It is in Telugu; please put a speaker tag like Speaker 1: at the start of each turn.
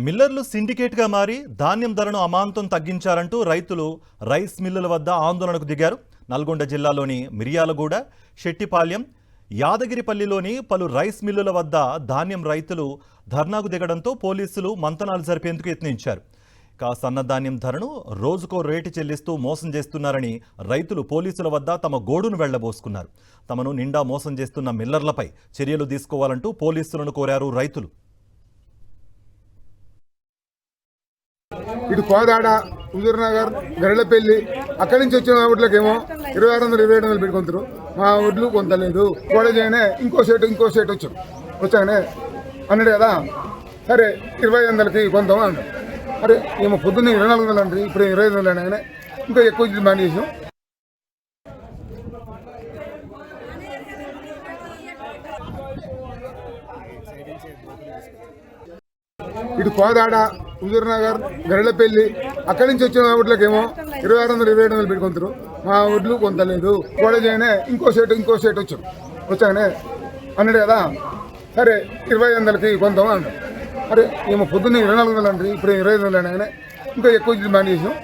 Speaker 1: మిల్లర్లు సిండికేట్గా మారి ధాన్యం ధరను అమాంతం తగ్గించారంటూ రైతులు రైస్ మిల్లుల వద్ద ఆందోళనకు దిగారు. నల్గొండ జిల్లాలోని మిర్యాలగూడ, శెట్టిపాళ్యం, యాదగిరిపల్లిలోని పలు రైస్ మిల్లుల వద్ద ధాన్యం రైతులు ధర్నాకు దిగడంతో పోలీసులు మంతనాలు జరిపేందుకు యత్నించారు. సన్నధాన్యం ధరను రోజుకో రేటు చెల్లిస్తూ మోసం చేస్తున్నారని రైతులు పోలీసుల వద్ద తమ గోడును వెళ్లబోసుకున్నారు. తమను నిండా మోసం చేస్తున్న మిల్లర్లపై చర్యలు తీసుకోవాలంటూ పోలీసులను కోరారు రైతులు.
Speaker 2: ఇటు కోదాడ, హుజూర్నగర్, గరళపల్లి అక్కడి నుంచి వచ్చిన ఓట్లకేమో 2600 2700 పెట్టుకుంటారు. మా ఒడ్లు కొంత లేదు, కోడజైనా ఇంకో సెట్ వచ్చానే అన్నాడు కదా. సరే 2500కి కొందాం అన్నాడు. అరే ఏమో పొద్దున్న 2400 అంటారు, ఇప్పుడు 2500 అయినా ఇంకా ఎక్కువ డిమాండ్ చేసాం. ఇటు కోదాడ, హుజూర్నగర్, గరళపల్లి అక్కడి నుంచి వచ్చిన ఓట్లకేమో 2600 2700 పెట్టుకుంటారు. మా ఒడ్లు కొంత లేదు, కోడజైనా ఇంకో సెట్ వచ్చానే అన్నాడు కదా. సరే 2500కి కొందాం అన్నాడు. అరే ఏమో పొద్దున్న 2400 అంటారు, ఇప్పుడు 2500 అయినా ఇంకా ఎక్కువ డిమాండ్ చేసాం.